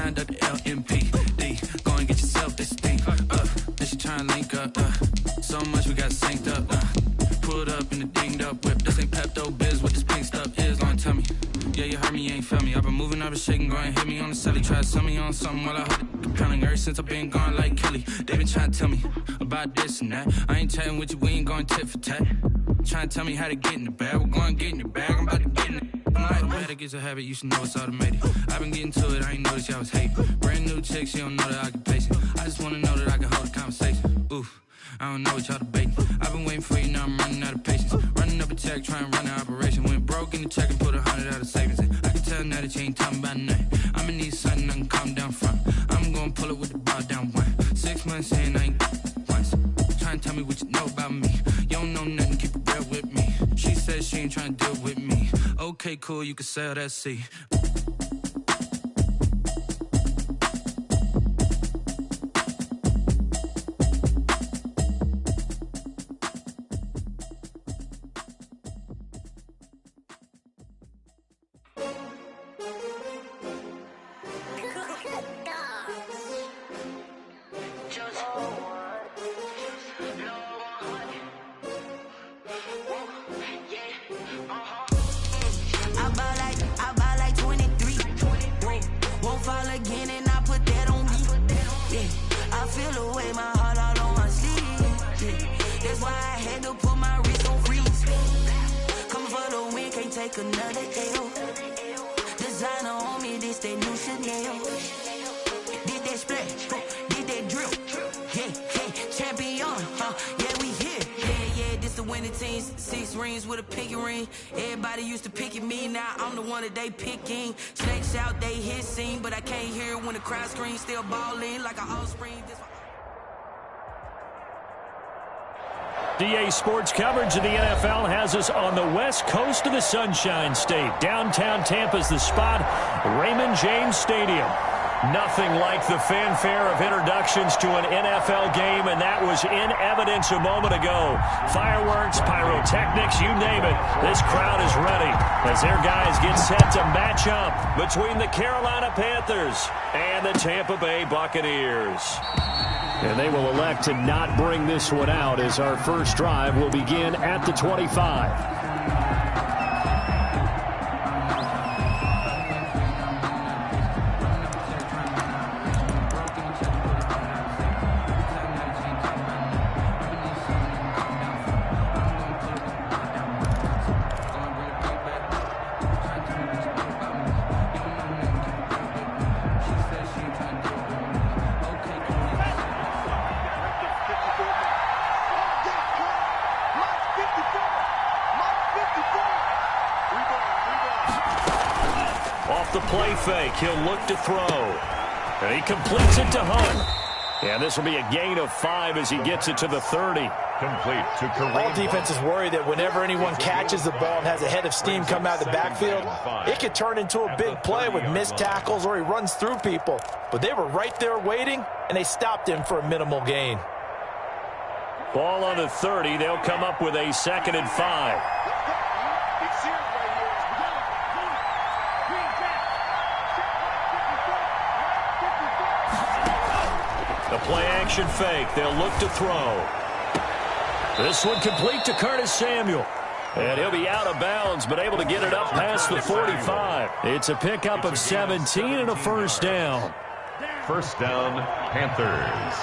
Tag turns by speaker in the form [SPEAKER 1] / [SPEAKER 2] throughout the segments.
[SPEAKER 1] signed up to LMPD. Go and get yourself this thing. Then she tryna link up. So much we got synced up. Pulled up in the dinged up whip. This ain't Pepto Biz, what this pink stuff is. Long tell me. Yeah, you heard me, you ain't felt me. I've been moving, I've been shaking, go and hit me on the celly. Try to sell me on something while I hold it compelling. Ever since I've been gone like Kelly, they been trying to tell me about this and that. I ain't chatting with you, we ain't going tit for tat. Trying to tell me how to get in the bag. We're going to get in the bag, I'm about to get in it. I'm like, automatic is a habit, you should know it's automated. I've been getting to it, I ain't noticed y'all was hating. Brand new chick, she don't know that I can pace it. I just wanna know that I can hold a conversation. Oof, I don't know what y'all debating. I've been waiting for you, now I'm running out of patience. Running up a check, trying to run an operation. Went broke in the check and put 100 out of savings in. I can tell now that you ain't talking about nothing. I'ma need something I can calm down from. I'm gonna pull it with the bar down one. 6 months in, I ain't once. Trying to tell me what you know about me. You don't know nothing, keep it real with me. She said she ain't trying to deal with me. Okay, cool, you can sell that seat.
[SPEAKER 2] They picking snakes out, they hissing, but I can't hear when the crowd screams. Still balling like a offspring.
[SPEAKER 3] DA Sports coverage of the NFL has us on the west coast of the Sunshine State. Downtown Tampa's the spot, Raymond James Stadium. Nothing like the fanfare of introductions to an NFL game, and that was in evidence a moment ago. Fireworks, pyrotechnics, you name it. This crowd is ready as their guys get set to match up between the Carolina Panthers and the Tampa Bay Buccaneers. And they will elect to not bring this one out as our first drive will begin at the 25. The play fake, he'll look to throw. And he completes it to Hunt. And this will be a gain of 5 as he gets it to the 30.
[SPEAKER 4] Complete to Kareem.
[SPEAKER 5] All defenses worry that whenever anyone catches the ball and has a head of steam come out of the backfield, it could turn into a big play with missed tackles or he runs through people. But they were right there waiting, and they stopped him for a minimal gain.
[SPEAKER 3] Ball on the 30. They'll come up with a 2nd and 5. The play-action fake. They'll look to throw. This one complete to Curtis Samuel. And he'll be out of bounds, but able to get it up past the 45. It's a pickup of 17 and a first down.
[SPEAKER 4] First down, Panthers.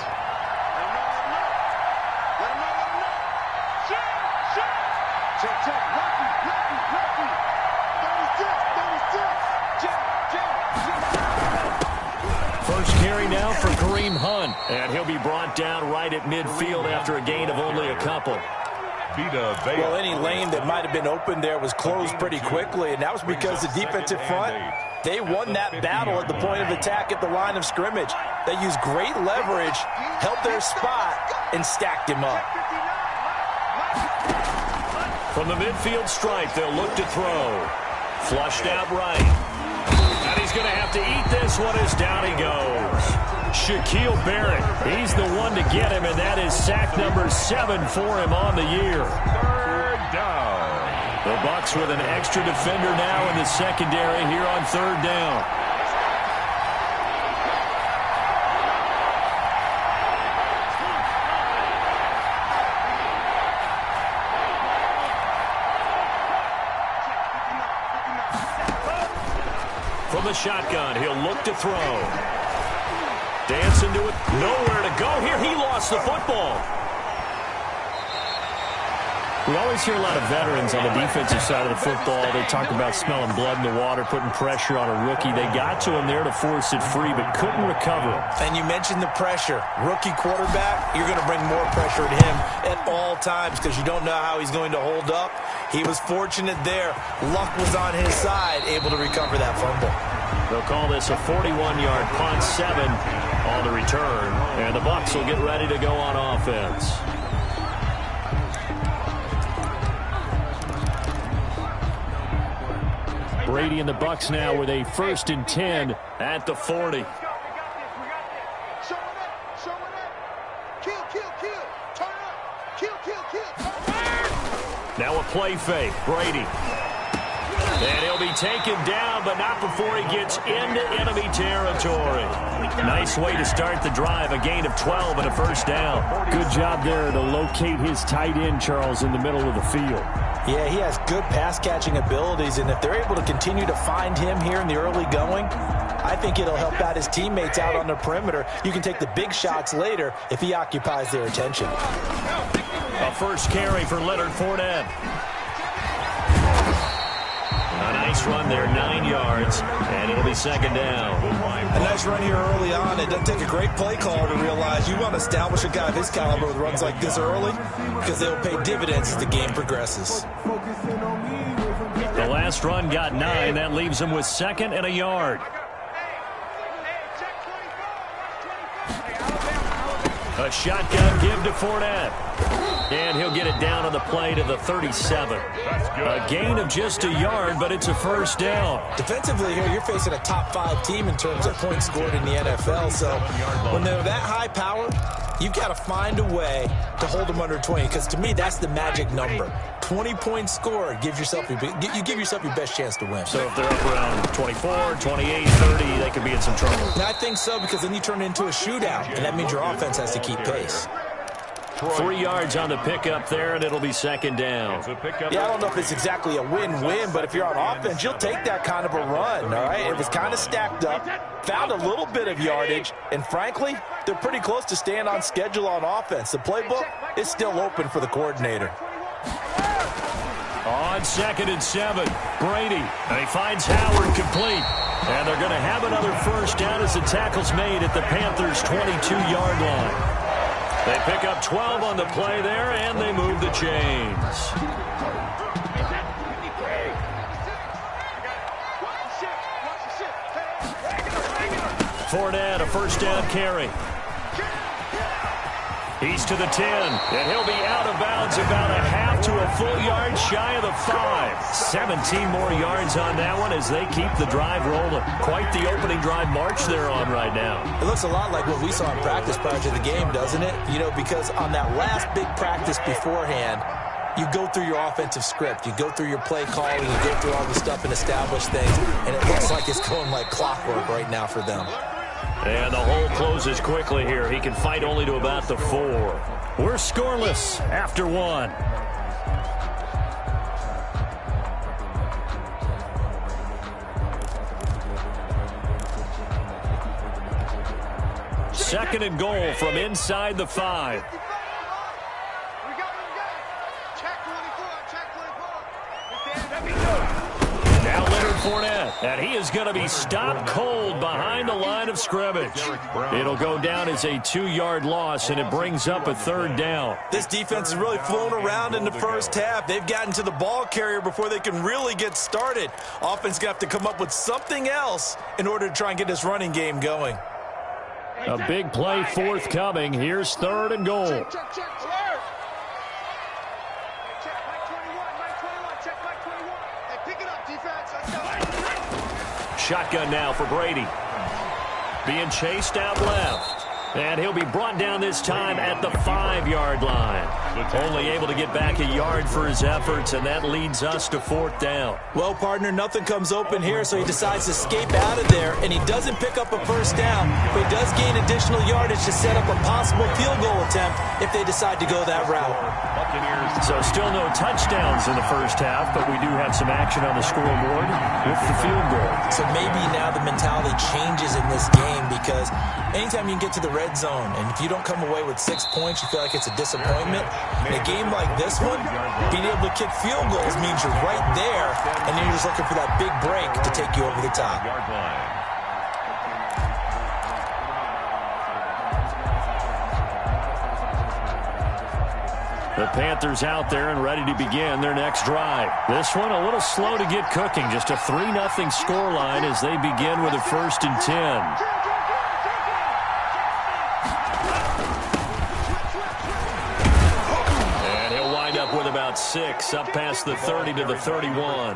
[SPEAKER 3] First carry now for Kareem Hunt. And he'll be brought down right at midfield after a gain of only a couple.
[SPEAKER 5] Well, any lane that might have been open there was closed pretty quickly, and that was because the defensive front, they won that battle at the point of attack at the line of scrimmage. They used great leverage, held their spot, and stacked him up.
[SPEAKER 3] From the midfield stripe, they'll look to throw. Flushed out right. And he's going to have to eat this one as down he goes. Shaquille Barrett, he's the one to get him, and that is sack number 7 for him on the year.
[SPEAKER 4] Third down.
[SPEAKER 3] The Bucs with an extra defender now in the secondary here on third down. the shotgun. He'll look to throw. Dance into it. Nowhere to go here. He lost the football. We always hear a lot of veterans on the defensive side of the football. They talk about smelling blood in the water, putting pressure on a rookie. They got to him there to force it free, but couldn't recover.
[SPEAKER 5] And you mentioned the pressure. Rookie quarterback, you're going to bring more pressure to him at all times because you don't know how he's going to hold up. He was fortunate there. Luck was on his side, able to recover that fumble.
[SPEAKER 3] They'll call this a 41-yard punt, 7 on the return. And the Bucs will get ready to go on offense. Brady and the Bucs now with a 1st and 10 at the 40. Now a play fake. Brady. And he'll be taken down, but not before he gets into enemy territory. Nice way to start the drive. A gain of 12 and a 1st down.
[SPEAKER 6] Good job there to locate his tight end, Charles, in the middle of the field.
[SPEAKER 5] Yeah, he has good pass-catching abilities, and if they're able to continue to find him here in the early going, I think it'll help out his teammates out on the perimeter. You can take the big shots later if he occupies their attention.
[SPEAKER 3] A 1st carry for Leonard Fournette. A nice run there, 9 yards, and it'll be 2nd down.
[SPEAKER 5] A nice run here early on. It doesn't take a great play caller to realize you want to establish a guy of his caliber with runs like this early because they'll pay dividends as the game progresses.
[SPEAKER 3] The last run got 9. That leaves him with 2nd and a yard. A shotgun give to Fournette. And he'll get it down on the play to the 37. A gain of just a yard, but it's a 1st down.
[SPEAKER 5] Defensively here, you're facing a top 5 team in terms of points scored in the NFL. So when they're that high powered, you've got to find a way to hold them under 20. Because to me, that's the magic number. 20 points scored, you give yourself your best chance to win.
[SPEAKER 3] So if they're up around 24, 28, 30, they could be in some trouble.
[SPEAKER 5] And I think so, because then you turn it into a shootout, and that means your offense has to keep pace.
[SPEAKER 3] 3 yards on the pickup there, and it'll be 2nd down.
[SPEAKER 5] Yeah, I don't know if it's exactly a win-win, but if you're on offense, you'll take that kind of a run, all right? It was kind of stacked up, found a little bit of yardage, and frankly, they're pretty close to staying on schedule on offense. The playbook is still open for the coordinator.
[SPEAKER 3] On 2nd and 7, Brady, and he finds Howard complete. And they're going to have another 1st down as the tackle's made at the Panthers' 22-yard line. They pick up 12 on the play there, and they move the chains. Fournette, a 1st down carry. He's to the 10, and he'll be out of bounds about a half to a full yard shy of the 5. 17 more yards on that one as they keep the drive rolling. Quite the opening drive march they're on right now.
[SPEAKER 5] It looks a lot like what we saw in practice prior to the game, doesn't it? You know, because on that last big practice beforehand, you go through your offensive script. You go through your play calling. You go through all the stuff and establish things. And it looks like it's going like clockwork right now for them.
[SPEAKER 3] And the hole closes quickly here. He can fight only to about the 4. We're scoreless after 1. Second and goal from inside the 5. Now Leonard Fournette, and he is going to be stopped cold behind the line of scrimmage. It'll go down as a 2-yard loss, and it brings up a 3rd down.
[SPEAKER 5] This defense is really flown around in the first half. They've gotten to the ball carrier before they can really get started. Offense got to come up with something else in order to try and get this running game going.
[SPEAKER 3] A big play forthcoming. Here's 3rd and goal. Shotgun now for Brady. Being chased out left. And he'll be brought down this time at the 5-yard line. Only able to get back a yard for his efforts, and that leads us to 4th down.
[SPEAKER 5] Well, partner, nothing comes open here, so he decides to escape out of there, and he doesn't pick up a 1st down, but he does gain additional yardage to set up a possible field goal attempt if they decide to go that route.
[SPEAKER 3] So still no touchdowns in the first half, but we do have some action on the scoreboard with the field goal. So
[SPEAKER 5] maybe now the mentality changes in this game, because anytime you can get to the red zone, and if you don't come away with 6 points, you feel like it's a disappointment. In a game like this one, being able to kick field goals means you're right there, and then you're just looking for that big break to take you over the top.
[SPEAKER 3] The Panthers out there and ready to begin their next drive. This one a little slow to get cooking. Just a 3-0 scoreline as they begin with a 1st and 10. With about 6, up past the 30 to the 31. 39.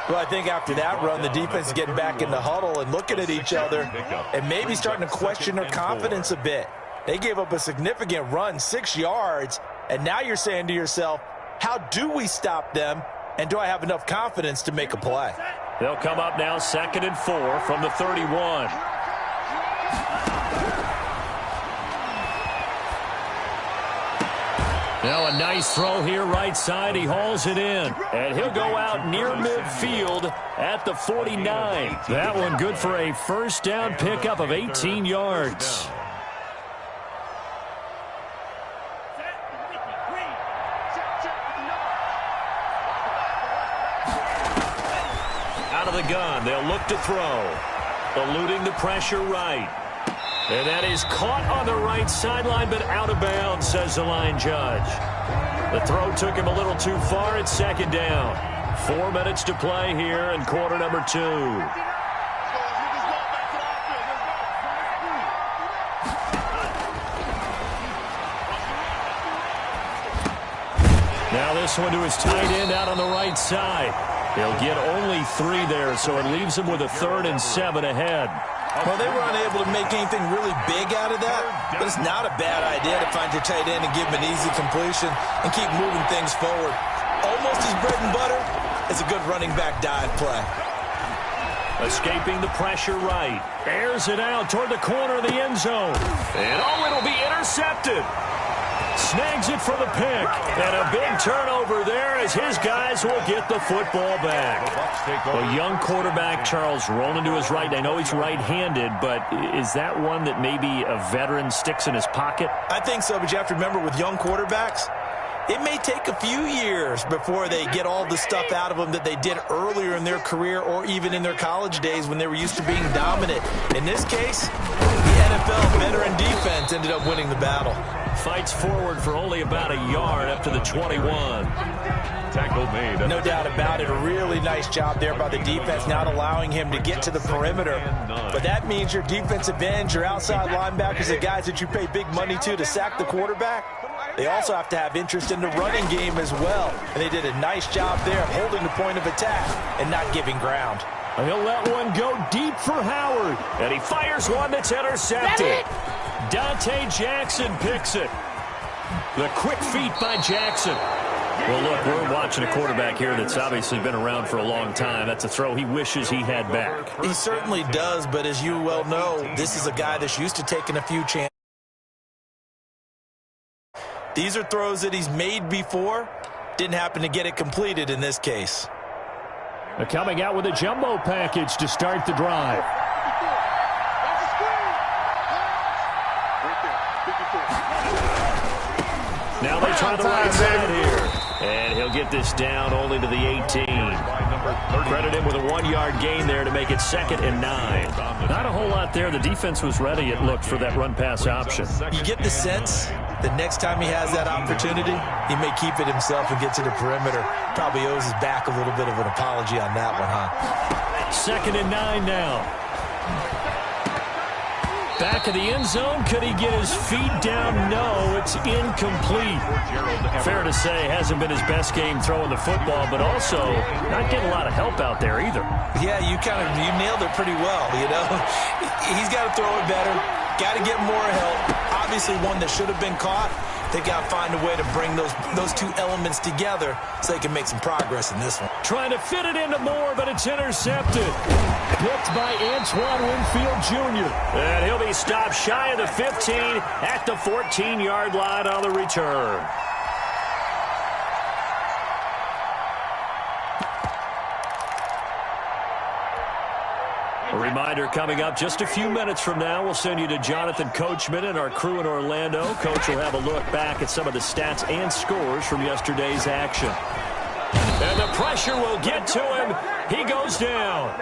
[SPEAKER 5] Well, I think after that run, the defense is getting back in the huddle and looking at each other and maybe starting to question their confidence a bit. They gave up a significant run, 6 yards, and now you're saying to yourself, how do we stop them, and do I have enough confidence to make a play?
[SPEAKER 3] They'll come up now 2nd and 4 from the 31. Now a nice throw here right side. He hauls it in. And he'll go out near midfield at the 49. That one good for a 1st down pickup of 18 yards. Out of the gun. They'll look to throw. Eluding the pressure right. And that is caught on the right sideline, but out of bounds, says the line judge. The throw took him a little too far. It's 2nd down. 4 minutes to play here in quarter number 2. Now this one to his tight end out on the right side. He'll get only 3 there, so it leaves him with a 3rd and 7 ahead.
[SPEAKER 5] Well, they were unable to make anything really big out of that, but it's not a bad idea to find your tight end and give him an easy completion and keep moving things forward. Almost as bread and butter as a good running back dive play.
[SPEAKER 3] Escaping the pressure right. Airs it out toward the corner of the end zone. And it'll be intercepted. Snags it for the pick. And a big turnover there as his guys will get the football back. A young quarterback, Charles, rolling to his right. I know he's right-handed, but is that one that maybe a veteran sticks in his pocket?
[SPEAKER 5] I think so, but you have to remember with young quarterbacks, it may take a few years before they get all the stuff out of them that they did earlier in their career or even in their college days when they were used to being dominant. In this case, the NFL veteran defense ended up winning the battle.
[SPEAKER 3] Fights forward for only about a yard up to the 21.
[SPEAKER 4] Tackle made.
[SPEAKER 5] No doubt about it. A really nice job there by the defense, not allowing him to get to the perimeter. But that means your defensive ends, your outside linebackers, the guys that you pay big money to sack the quarterback, they also have to have interest in the running game as well. And they did a nice job there of holding the point of attack and not giving ground.
[SPEAKER 3] He'll let one go deep for Howard. And he fires one that's intercepted. Dante Jackson picks it. The quick feet by Jackson. Well, look, we're watching a quarterback here that's obviously been around for a long time. That's a throw he wishes he had back.
[SPEAKER 5] He certainly does, but as you well know, this is a guy that's used to taking a few chances. These are throws that he's made before. Didn't happen to get it completed in this case.
[SPEAKER 3] They're coming out with a jumbo package to start the drive. Now they try the right side here. And he'll get this down only to the 18. Credit him with a 1-yard gain there to make it 2nd and 9. Not a whole lot there. The defense was ready, it looked, for that run-pass option.
[SPEAKER 5] You get the sense that next time he has that opportunity, he may keep it himself and get to the perimeter. Probably owes his back a little bit of an apology on that one, huh?
[SPEAKER 3] 2nd and 9 now. Back of the end zone. Could he get his feet down? No, it's incomplete. Fair to say, hasn't been his best game throwing the football, but also not getting a lot of help out there either.
[SPEAKER 5] Yeah, you nailed it pretty well, you know. He's got to throw it better. Got to get more help. Obviously one that should have been caught. They got to find a way to bring those two elements together so they can make some progress in this one.
[SPEAKER 3] Trying to fit it into Moore, but it's intercepted. Picked by Antoine Winfield Jr. And he'll be stopped shy of the 15 at the 14-yard line on the return. A reminder coming up just a few minutes from now. We'll send you to Jonathan Coachman and our crew in Orlando. Coach will have a look back at some of the stats and scores from yesterday's action. And the pressure will get to him. He goes down.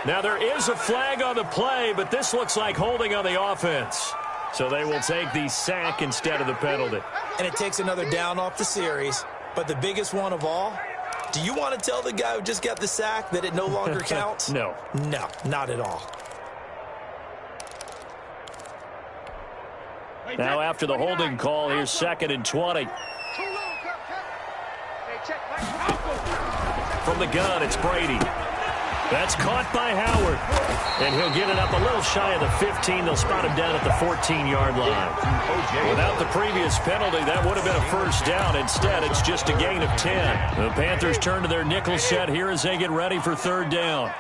[SPEAKER 3] Now there is a flag on the play, but this looks like holding on the offense. So they will take the sack instead of the penalty.
[SPEAKER 5] And it takes another down off the series. But the biggest one of all, do you want to tell the guy who just got the sack that it no longer counts?
[SPEAKER 3] No.
[SPEAKER 5] No, not at all.
[SPEAKER 3] Now after the holding call, here's 2nd and 20. From the gun, it's Brady. That's caught by Howard. And he'll get it up a little shy of the 15. They'll spot him down at the 14-yard line. Without the previous penalty, that would have been a first down. Instead, it's just a gain of 10. The Panthers turn to their nickel set here as they get ready for 3rd down.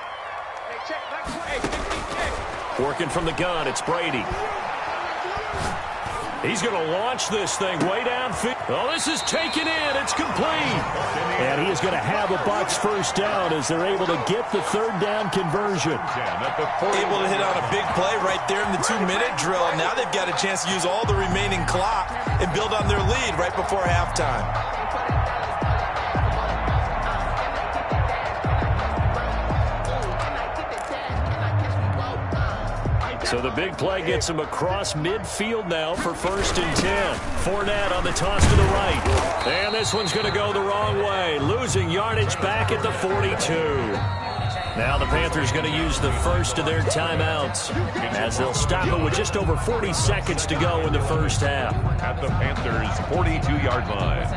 [SPEAKER 3] Working from the gun, it's Brady. He's going to launch this thing way downfield. Oh, this is taken in. It's complete. And he is going to have a Bucs first down as they're able to get the 3rd down conversion.
[SPEAKER 5] Able to hit on a big play right there in the 2-minute drill. And now they've got a chance to use all the remaining clock and build on their lead right before halftime.
[SPEAKER 3] So the big play gets him across midfield now for 1st and 10. Fournette on the toss to the right. And this one's going to go the wrong way. Losing yardage back at the 42. Now the Panthers going to use the first of their timeouts as they'll stop it with just over 40 seconds to go in the first half.
[SPEAKER 4] At the Panthers' 42-yard line.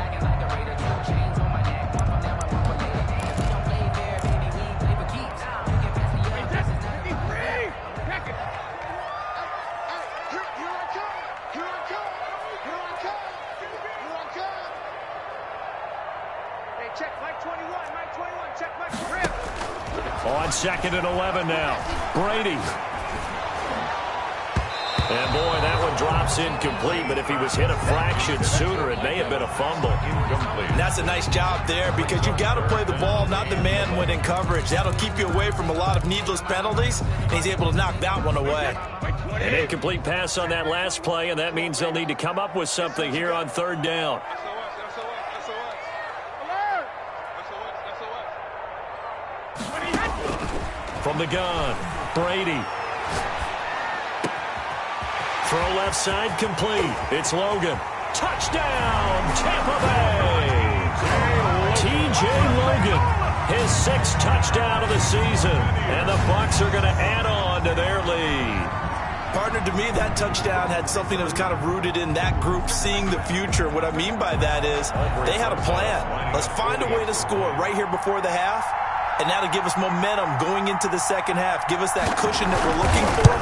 [SPEAKER 3] On 2nd and 11 now. Brady. And boy, that one drops incomplete, but if he was hit a fraction sooner, it may have been a fumble.
[SPEAKER 4] Incomplete.
[SPEAKER 5] And that's a nice job there because you've got to play the ball, not the man when in coverage. That'll keep you away from a lot of needless penalties, and he's able to knock that one away.
[SPEAKER 3] An incomplete pass on that last play, and that means they'll need to come up with something here on 3rd down. From the gun, Brady. Throw left side complete. It's Logan. Touchdown, Tampa Bay. T.J. Logan, his 6th touchdown of the season. And the Bucs are going to add on to their lead.
[SPEAKER 5] Partner, to me, that touchdown had something that was kind of rooted in that group seeing the future. What I mean by that is they had a plan. Let's find a way to score right here before the half. And now to give us momentum going into the second half, give us that cushion that we're looking for.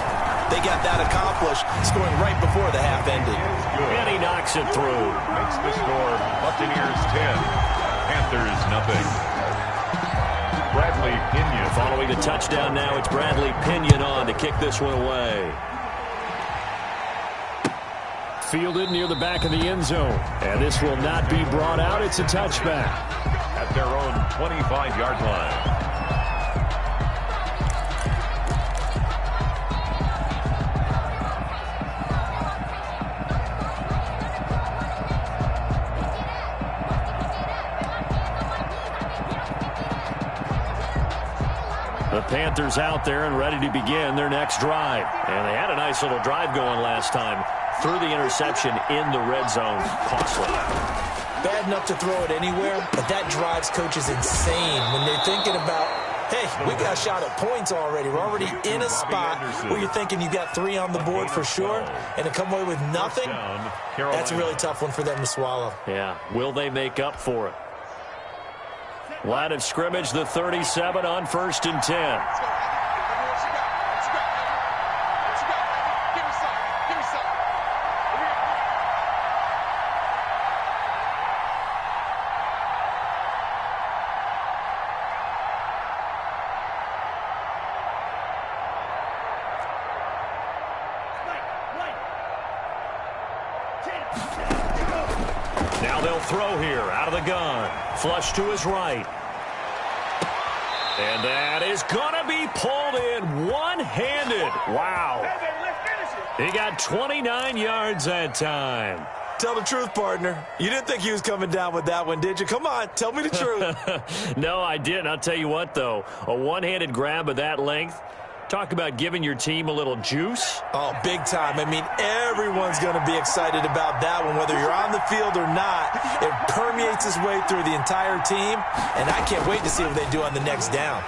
[SPEAKER 5] They got that accomplished, scoring right before the half ended.
[SPEAKER 3] And he knocks it through.
[SPEAKER 4] Makes the score Buccaneers 10, Panthers nothing. Bradley Pinion.
[SPEAKER 3] Following the touchdown now, it's Bradley Pinion on to kick this one away. Fielded near the back of the end zone. And this will not be brought out. It's a touchback.
[SPEAKER 4] At their own 25-yard line.
[SPEAKER 3] The Panthers out there and ready to begin their next drive. And they had a nice little drive going last time. Threw the interception in the red zone. Costly.
[SPEAKER 5] Bad enough to throw it anywhere, but that drives coaches insane when they're thinking about, hey, we got a shot at points already. We're already in a spot where you're thinking you've got 3 on the board for sure, and to come away with nothing, that's a really tough one for them to swallow.
[SPEAKER 3] Yeah, will they make up for it? Line of scrimmage, the 37 on 1st and 10. Now they'll throw here out of the gun. Flush to his right. And that is going to be pulled in one-handed. Wow. He got 29 yards that time.
[SPEAKER 5] Tell the truth, partner. You didn't think he was coming down with that one, did you? Come on, tell me the truth.
[SPEAKER 3] No, I didn't. I'll tell you what, though. A one-handed grab of that length. Talk about giving your team a little juice.
[SPEAKER 5] Oh, big time. I mean, everyone's going to be excited about that one, whether you're on the field or not. It permeates its way through the entire team, and I can't wait to see what they do on the next down.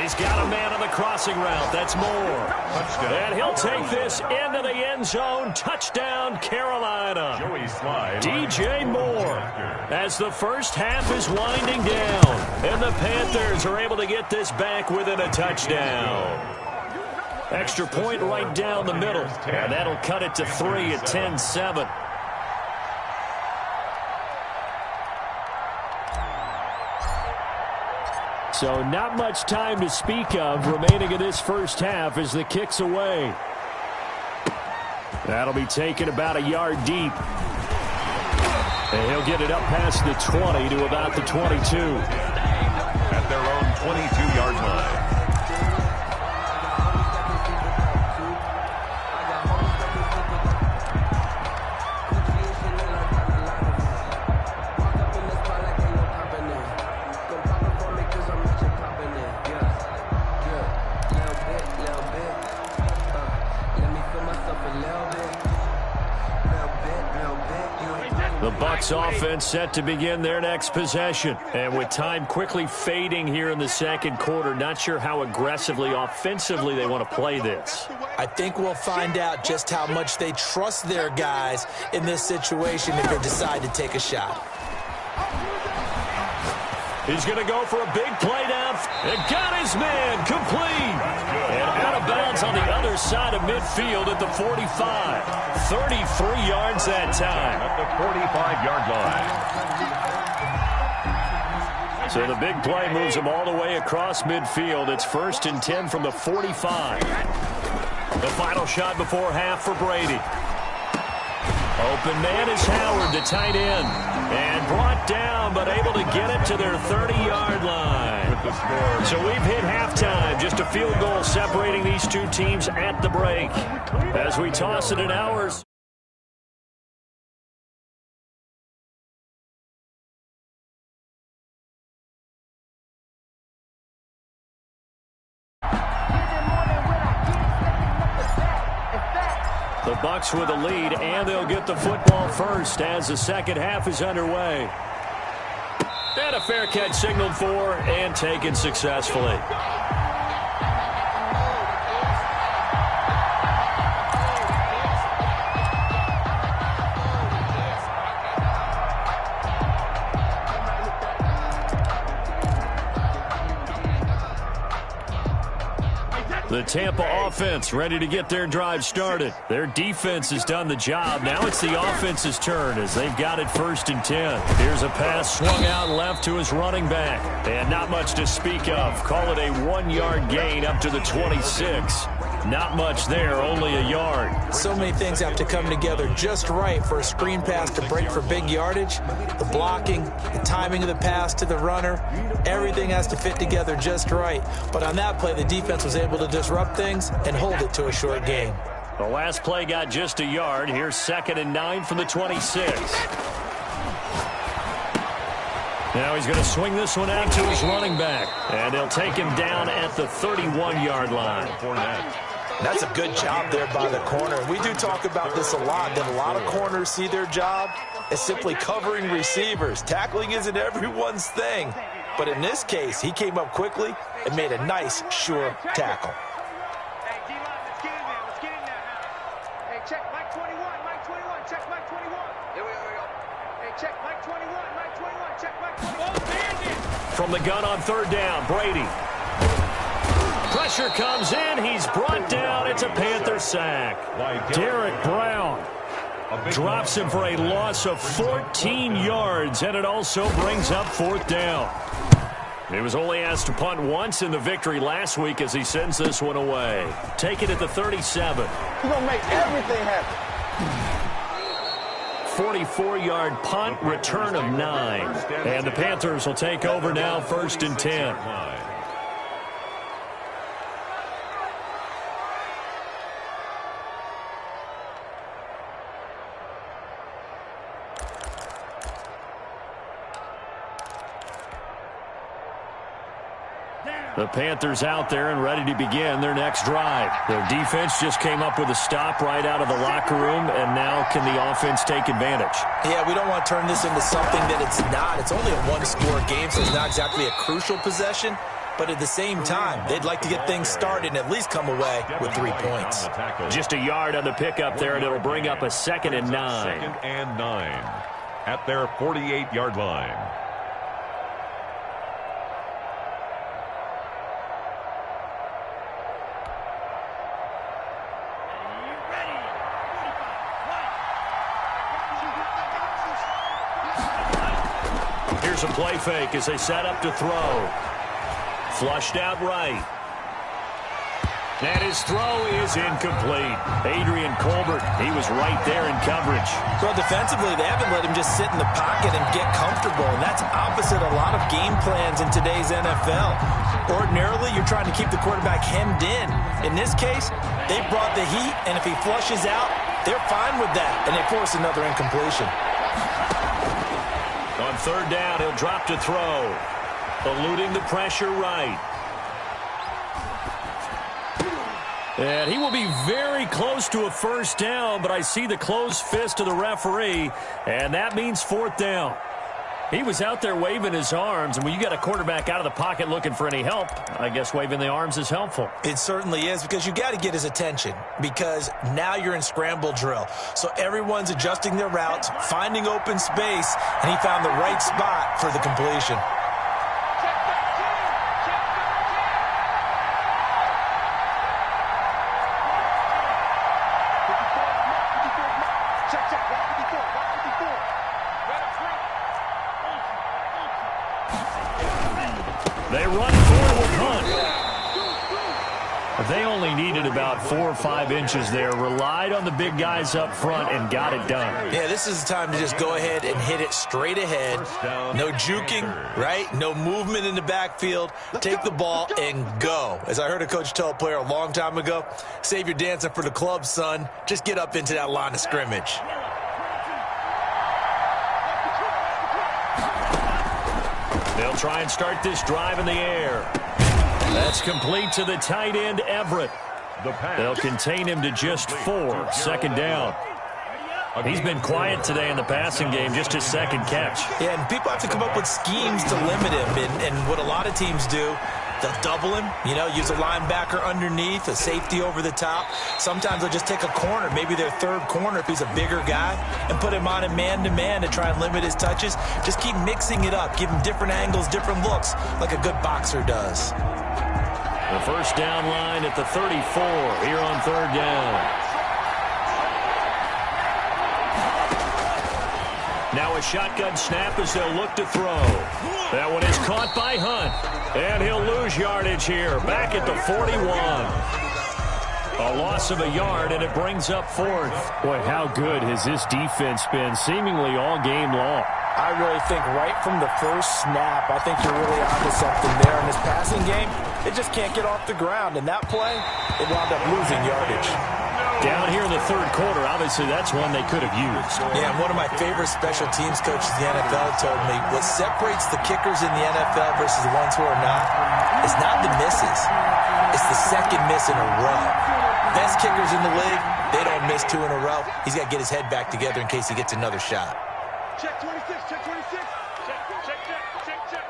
[SPEAKER 3] He's got a man on the crossing route. That's Moore. Touchdown. And he'll take this into the end zone. Touchdown, Carolina. DJ Moore as the first half is winding down. And the Panthers are able to get this back within a touchdown. Extra point right down the middle. And that'll cut it to 3 at 10-7. So not much time to speak of remaining in this first half as the kick's away. That'll be taken about a yard deep. And he'll get it up past the 20 to about the 22.
[SPEAKER 4] At their own 22-yard line.
[SPEAKER 3] Offense set to begin their next possession. And with time quickly fading here in the second quarter, not sure how aggressively, offensively they want to play this.
[SPEAKER 5] I think we'll find out just how much they trust their guys in this situation if they decide to take a shot.
[SPEAKER 3] He's going to go for a big play down and got his man complete. And out of bounds on the other side of midfield at the 45. 33 yards that time.
[SPEAKER 4] At the 45-yard line.
[SPEAKER 3] So the big play moves him all the way across midfield. It's 1st and 10 from the 45. The final shot before half for Brady. Open man is Howard, the tight end. And brought down, but able to get it to their 30-yard line. So we've hit halftime. Just a field goal separating these two teams at the break. As we toss it in ours. The Bucs with a lead, and they'll get the football first as the second half is underway. And a fair catch signaled for and taken successfully. The Tampa offense ready to get their drive started. Their defense has done the job. Now it's the offense's turn as they've got it 1st and 10. Here's a pass swung out left to his running back. And not much to speak of. Call it a 1-yard gain up to the 26. Not much there, only a yard.
[SPEAKER 5] So many things have to come together just right for a screen pass to break for big yardage. The blocking, the timing of the pass to the runner, everything has to fit together just right. But on that play, the defense was able to disrupt things and hold it to a short gain.
[SPEAKER 3] The last play got just a yard. Here's 2nd and 9 from the 26. Now he's going to swing this one out to his running back. And they'll take him down at the 31-yard line.
[SPEAKER 5] That's a good job there by the corner. We do talk about this a lot, that a lot of corners see their job as simply covering receivers. Tackling isn't everyone's thing. But in this case, he came up quickly and made a nice, sure tackle.
[SPEAKER 7] Hey, D-line, let's get in there. Let's get in there now. Hey, check Mike 21. Mike 21. Check Mike 21. Here we go. Hey, check Mike 21. Mike 21. Check Mike 21.
[SPEAKER 3] From the gun on 3rd down, Brady. Pressure comes in. He's brought down. It's a Panther sack. Derek Brown drops him for a loss of 14 yards, and it also brings up 4th down. He was only asked to punt once in the victory last week as he sends this one away. Take it at the 37.
[SPEAKER 8] He's going to make everything happen.
[SPEAKER 3] 44-yard punt, return of 9. And the Panthers will take over now, 1st and 10. The Panthers out there and ready to begin their next drive. Their defense just came up with a stop right out of the locker room, and now can the offense take advantage?
[SPEAKER 5] Yeah, we don't want to turn this into something that it's not. It's only a one-score game, so it's not exactly a crucial possession. But at the same time, they'd like to get things started and at least come away with 3 points.
[SPEAKER 3] Just a yard on the pickup there, and it'll bring up a 2nd and 9.
[SPEAKER 4] 2nd and 9 at their 48-yard line.
[SPEAKER 3] Here's a play fake as they set up to throw. Flushed out right. And his throw is incomplete. Adrian Colbert, he was right there in coverage.
[SPEAKER 5] Well, defensively, they haven't let him just sit in the pocket and get comfortable, and that's opposite a lot of game plans in today's NFL. Ordinarily, you're trying to keep the quarterback hemmed in. In this case, they brought the heat, and if he flushes out, they're fine with that, and they force another incompletion.
[SPEAKER 3] On 3rd down, he'll drop to throw. Eluding the pressure right. And he will be very close to a 1st down, but I see the closed fist of the referee, and that means 4th down. He was out there waving his arms, and when you got a quarterback out of the pocket looking for any help, I guess waving the arms is helpful.
[SPEAKER 5] It certainly is, because you got to get his attention, because now you're in scramble drill. So everyone's adjusting their routes, finding open space, and he found the right spot for the completion.
[SPEAKER 3] They run forward punt. They only needed about 4 or 5 inches there. Relied on the big guys up front and got it done.
[SPEAKER 5] Yeah, this is the time to just go ahead and hit it straight ahead. No juking, right? No movement in the backfield. Take the ball and go. As I heard a coach tell a player a long time ago, save your dancing for the club, son. Just get up into that line of scrimmage.
[SPEAKER 3] They'll try and start this drive in the air. That's complete to the tight end, Everett. They'll contain him to just 4. 2nd down. He's been quiet today in the passing game, just his 2nd catch.
[SPEAKER 5] Yeah, and people have to come up with schemes to limit him. And what a lot of teams do, they'll double him, use a linebacker underneath, a safety over the top. Sometimes they'll just take a corner, maybe their 3rd corner if he's a bigger guy, and put him on a man-to-man to try and limit his touches. Just keep mixing it up, give him different angles, different looks, like a good boxer does.
[SPEAKER 3] The 1st down line at the 34 here on 3rd down. Now a shotgun snap as they'll look to throw. That one is caught by Hunt. And he'll lose yardage here. Back at the 41. A loss of a yard, and it brings up 4th.
[SPEAKER 6] Boy, how good has this defense been seemingly all game long?
[SPEAKER 5] I really think right from the first snap, I think you're really onto something there. In this passing game, it just can't get off the ground. And that play, it wound up losing yardage.
[SPEAKER 3] Down here in the 3rd quarter, obviously that's one they could have used.
[SPEAKER 5] Yeah, and one of my favorite special teams coaches in the NFL told me what separates the kickers in the NFL versus the ones who are not is not the misses. It's the 2nd miss in a row. Best kickers in the league, they don't miss 2 in a row. He's got to get his head back together in case he gets another shot.
[SPEAKER 7] Check 26, check 26. Check.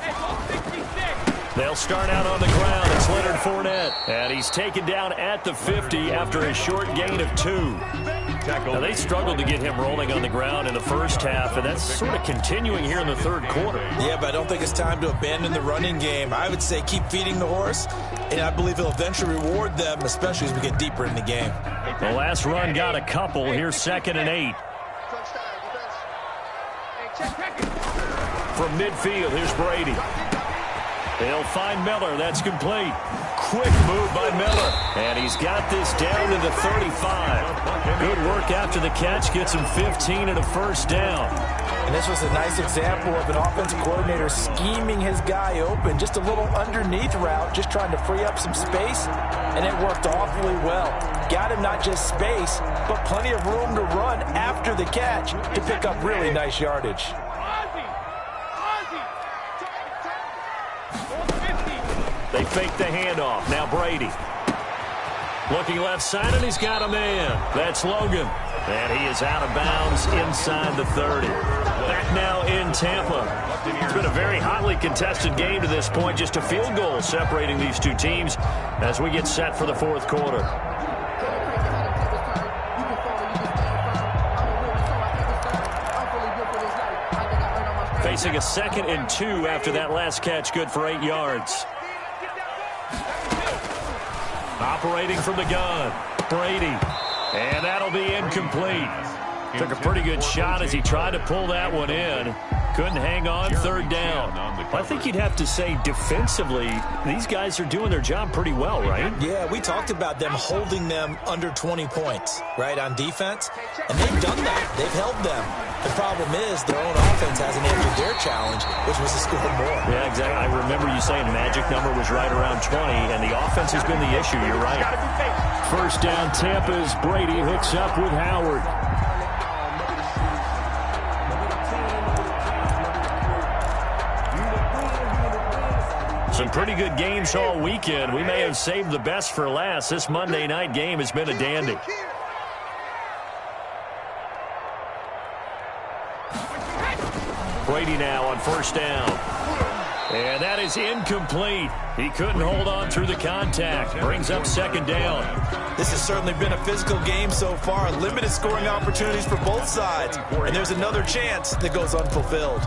[SPEAKER 7] Hey, ball 66.
[SPEAKER 3] They'll start out on the ground. It's Leonard Fournette. And he's taken down at the 50 after a short gain of 2. Now, they struggled to get him rolling on the ground in the 1st half, and that's sort of continuing here in the 3rd quarter.
[SPEAKER 5] Yeah, but I don't think it's time to abandon the running game. I would say keep feeding the horse, and I believe he'll eventually reward them, especially as we get deeper in the game.
[SPEAKER 3] The last run got a couple. Here's 2nd and 8. From midfield, here's Brady. He'll find Miller. That's complete. Quick move by Miller. And he's got this down to the 35. Good work after the catch. Gets him 15 and a first down.
[SPEAKER 5] And this was a nice example of an offensive coordinator scheming his guy open. Just a little underneath route, just trying to free up some space. And it worked awfully well. Got him not just space, but plenty of room to run after the catch to pick up really nice yardage.
[SPEAKER 3] They fake the handoff. Now Brady. Looking left side, and he's got a man. That's Logan. And he is out of bounds inside the 30. Back now in Tampa. It's been a very hotly contested game to this point. Just a field goal separating these two teams as we get set for the fourth quarter. Facing a 2nd and 2 after that last catch, good for 8 yards. Operating from the gun, Brady. And that'll be incomplete. Took a pretty good shot as he tried to pull that one in. Couldn't hang on, 3rd down. I think you'd have to say defensively, these guys are doing their job pretty well, right?
[SPEAKER 5] Yeah, we talked about them holding them under 20 points, right, on defense. And they've done that. They've held them. The problem is their own offense hasn't answered their challenge, which was to score more.
[SPEAKER 3] Yeah, exactly. I remember you saying the magic number was right around 20, and the offense has been the issue. You're right.
[SPEAKER 6] First down, Tampa's Brady hooks up with Howard.
[SPEAKER 3] Some pretty good games all weekend. We may have saved the best for last. This Monday night game has been a dandy. Brady now on first down. And that is incomplete. He couldn't hold on through the contact. Brings up 2nd down.
[SPEAKER 5] This has certainly been a physical game so far. Limited scoring opportunities for both sides. And there's another chance that goes unfulfilled.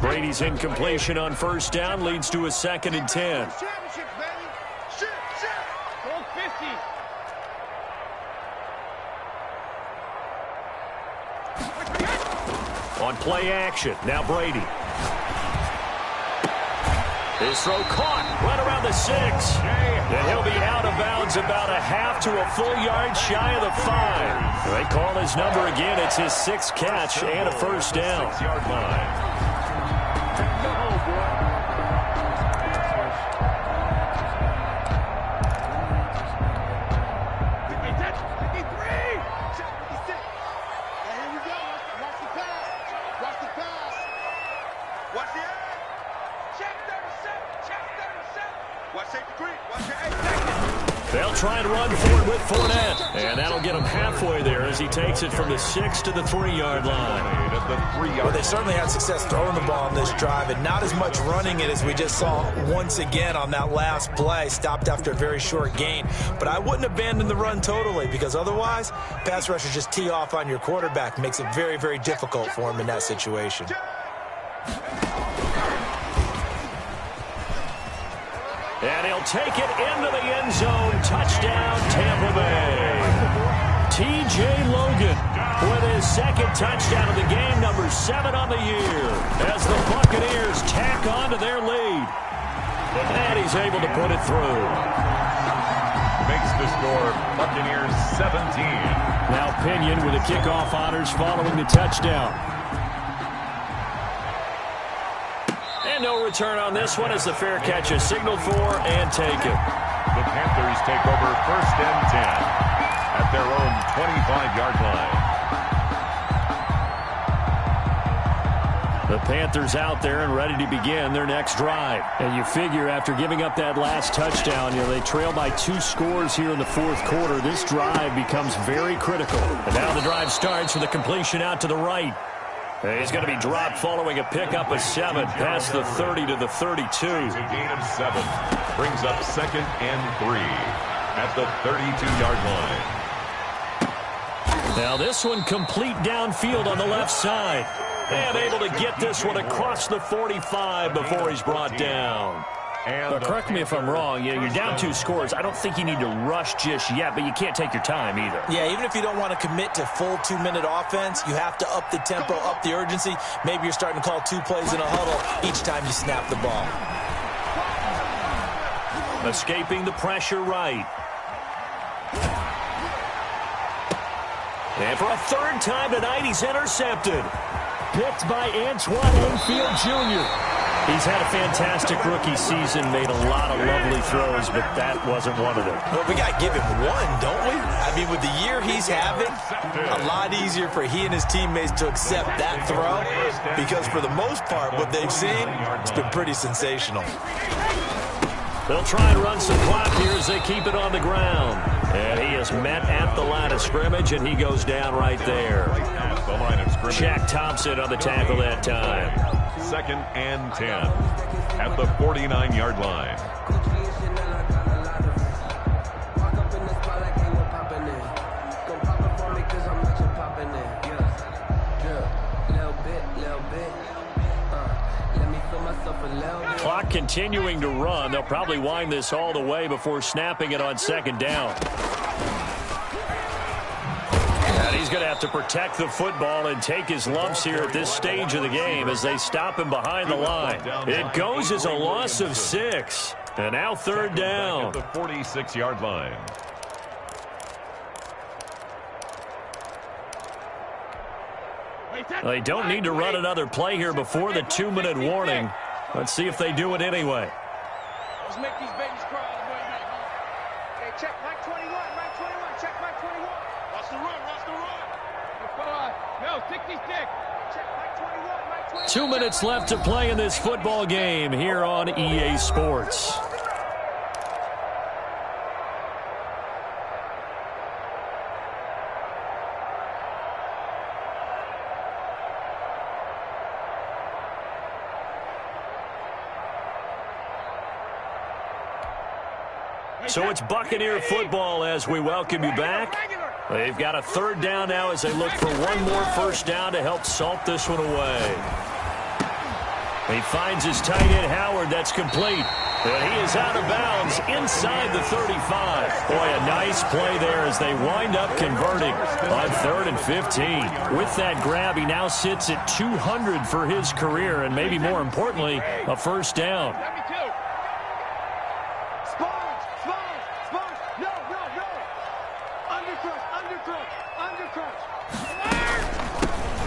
[SPEAKER 3] Brady's incompletion on first down leads to a 2nd and 10. On play action, now Brady. His throw caught right around the 6. And he'll be out of bounds about a half to a full yard shy of the 5. They call his number again. It's his 6th catch and a first down.
[SPEAKER 4] 6-yard line.
[SPEAKER 3] They'll try and run for it with Fournette. And that'll get him halfway there as he takes it from the 6 to the 3-yard line.
[SPEAKER 5] Well, they certainly had success throwing the ball on this drive, and not as much running it as we just saw once again on that last play. Stopped after a very short gain. But I wouldn't abandon the run totally, because otherwise, pass rushers just tee off on your quarterback. Makes it very, very difficult for him in that situation.
[SPEAKER 3] And he'll take it into the end zone. Touchdown, Tampa Bay. T.J. Logan with his 2nd touchdown of the game, number 7 on the year, as the Buccaneers tack on to their lead. And he's able to put it through.
[SPEAKER 4] Makes the score Buccaneers 17.
[SPEAKER 6] Now Pinion with the kickoff honors following the touchdown.
[SPEAKER 3] And no return on this one as the fair catch is signaled for and taken.
[SPEAKER 4] The Panthers take over 1st and 10 at their own 25-yard line.
[SPEAKER 3] The Panthers out there and ready to begin their next drive.
[SPEAKER 6] And you figure after giving up that last touchdown, they trail by 2 scores here in the fourth quarter. This drive becomes very critical.
[SPEAKER 3] And now the drive starts with a completion out to the right. He's going to be dropped following a pickup of 7 past the 30 to the 32.
[SPEAKER 4] It's a gain of 7. Brings up 2nd and 3 at the 32-yard line.
[SPEAKER 3] Now this one complete downfield on the left side. And able to get this one across the 45 before he's brought down.
[SPEAKER 4] And
[SPEAKER 3] correct me if I'm wrong. You're down 2 scores. I don't think you need to rush just yet, but you can't take your time either.
[SPEAKER 5] Yeah, even if you don't want to commit to full 2-minute offense, you have to up the tempo, up the urgency. Maybe you're starting to call 2 plays in a huddle each time you snap the ball.
[SPEAKER 3] Escaping the pressure right. And for a 3rd time tonight, he's intercepted. Picked by Antoine Enfield Jr. He's had a fantastic rookie season, made a lot of lovely throws, but that wasn't one of them.
[SPEAKER 5] Well, we got to give him one, don't we? I mean, with the year he's having, a lot easier for he and his teammates to accept that throw because for the most part, what they've seen, it's been pretty sensational.
[SPEAKER 3] They'll try and run some clock here as they keep it on the ground. And he is met at the line of scrimmage, and he goes down right there. Shaq Thompson on the tackle that time.
[SPEAKER 4] 2nd and 10 at the 49-yard line.
[SPEAKER 3] Clock continuing to run. They'll probably wind this all the way before snapping it on 2nd down. And he's going to have to protect the football and take his lumps here at this stage of the game as they stop him behind the line. It goes as a loss of 6. And now 3rd down.
[SPEAKER 4] At the 46-yard line.
[SPEAKER 3] They don't need to run another play here before the 2-minute warning. Let's see if they do it anyway.
[SPEAKER 7] Let's make these babies cry all the way back. Hey, check Mike 21, Mike 21, check Mike 21. Watch the run, watch the run. No, 66. Check Mike 21, Mike 21.
[SPEAKER 3] 2 minutes left to play in this football game here on EA Sports. So it's Buccaneer football as we welcome you back. They've got a 3rd down now as they look for one more 1st down to help salt this one away. He finds his tight end Howard. That's complete. And he is out of bounds inside the 35. Boy, a nice play there as they wind up converting on 3rd and 15. With that grab, he now sits at 200 for his career and maybe more importantly, a 1st down.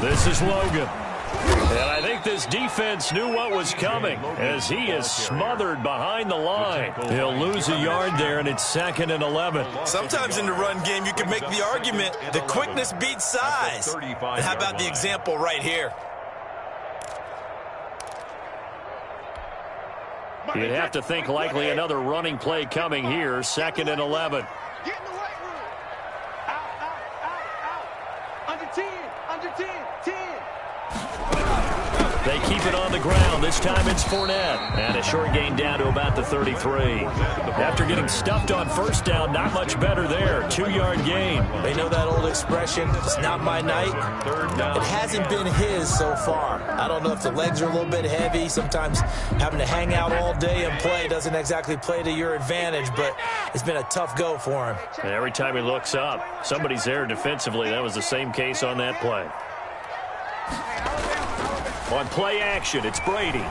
[SPEAKER 3] This is Logan. And I think this defense knew what was coming as he is smothered behind the line. He'll lose a yard there, and it's 2nd and 11.
[SPEAKER 5] Sometimes in the run game, you can make the argument that quickness beats size. And how about the example right here?
[SPEAKER 3] You'd have to think likely another running play coming here, 2nd and 11.
[SPEAKER 7] Get in the weight room. Out. Under 10, under 10, 10.
[SPEAKER 3] They keep it on the ground. This time it's Fournette. And a short gain down to about the 33. After getting stuffed on 1st down, not much better there. 2-yard gain.
[SPEAKER 5] They know that old expression, it's not my night. It hasn't been his so far. I don't know if the legs are a little bit heavy. Sometimes having to hang out all day and play doesn't exactly play to your advantage, but it's been a tough go for him.
[SPEAKER 3] And every time he looks up, somebody's there defensively. That was the same case on that play. On play action, it's Brady.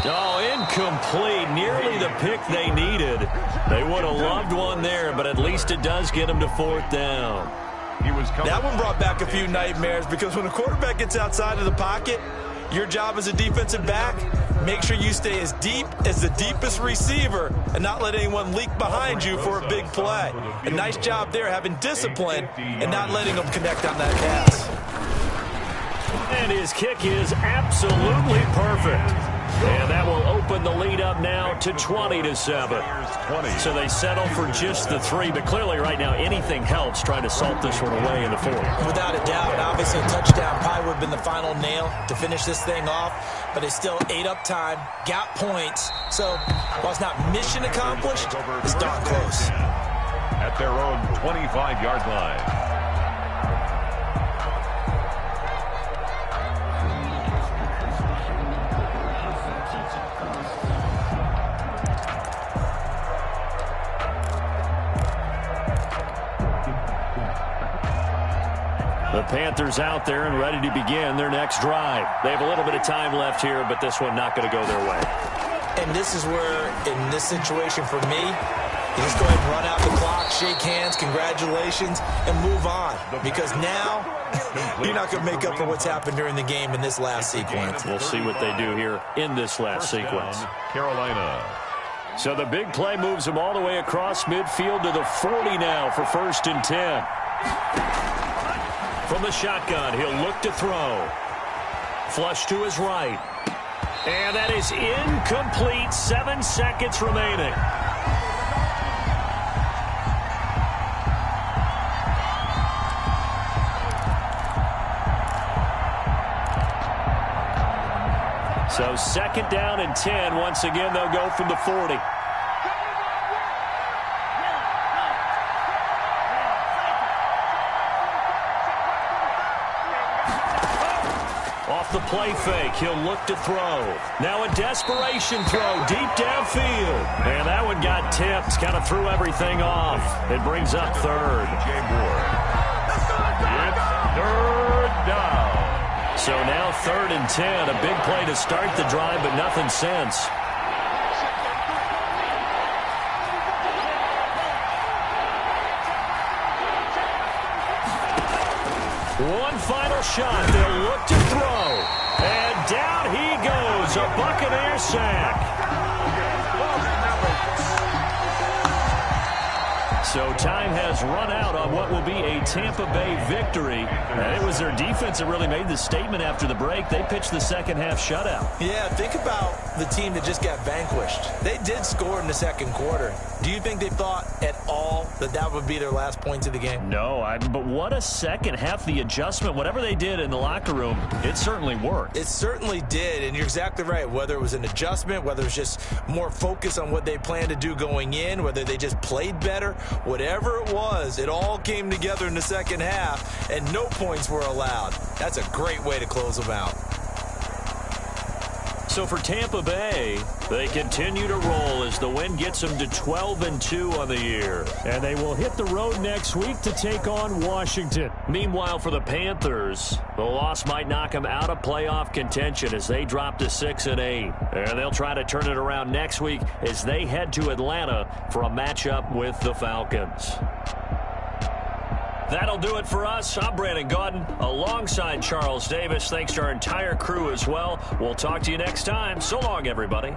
[SPEAKER 3] Oh, incomplete. Nearly the pick they needed. They would have loved one there, but at least it does get them to 4th down.
[SPEAKER 5] That one brought back a few nightmares because when a quarterback gets outside of the pocket, your job as a defensive back, make sure you stay as deep as the deepest receiver and not let anyone leak behind you for a big play. A nice job there having discipline and not letting them connect on that pass.
[SPEAKER 3] And his kick is absolutely perfect. And that will open the lead up now to 20-7. So they settle for just the 3, but clearly right now anything helps trying to salt this one away in the 4th.
[SPEAKER 5] Without a doubt, and obviously a touchdown probably would have been the final nail to finish this thing off, but it's still 8 up time, got points. So while it's not mission accomplished, it's darn close.
[SPEAKER 4] At their own 25-yard line.
[SPEAKER 3] Panthers out there and ready to begin their next drive. They have a little bit of time left here, but this one not going to go their way.
[SPEAKER 5] And this is where, in this situation for me, you just go ahead and run out the clock, shake hands, congratulations, and move on. Because now, you're not going to make up for what's happened during the game in this last sequence.
[SPEAKER 3] We'll see what they do here in this last sequence.
[SPEAKER 4] Carolina.
[SPEAKER 3] So the big play moves him all the way across midfield to the 40 now for 1st and 10. From the shotgun, he'll look to throw. Flush to his right. And that is incomplete. 7 seconds remaining. So 2nd down and 10. Once again, they'll go from the 40. Off the play fake, he'll look to throw. Now a desperation throw deep downfield. And that one got tipped, kind of threw everything off. It brings up 3rd.
[SPEAKER 4] It's 3rd down.
[SPEAKER 3] So now 3rd and 10, a big play to start the drive, but nothing since. One final shot, they'll look to throw. And down he goes, a Buccaneer sack. So time has run out on what will be a Tampa Bay victory. And it was their defense that really made the statement after the break. They pitched the second half shutout.
[SPEAKER 5] Yeah, think about the team that just got vanquished. They did score in the 2nd quarter. Do you think they thought at all that that would be their last points of the game?
[SPEAKER 3] No, but what a second half. The adjustment, whatever they did in the locker room, it certainly worked.
[SPEAKER 5] It certainly did, and you're exactly right. Whether it was an adjustment, whether it was just more focus on what they planned to do going in, whether they just played better, whatever it was, it all came together in the second half, and no points were allowed. That's a great way to close them out.
[SPEAKER 3] So for Tampa Bay, they continue to roll as the win gets them to 12-2 on the year. And they will hit the road next week to take on Washington. Meanwhile, for the Panthers, the loss might knock them out of playoff contention as they drop to 6-8. And they'll try to turn it around next week as they head to Atlanta for a matchup with the Falcons. That'll do it for us. I'm Brandon Gaudin alongside Charles Davis. Thanks to our entire crew as well. We'll talk to you next time. So long, everybody.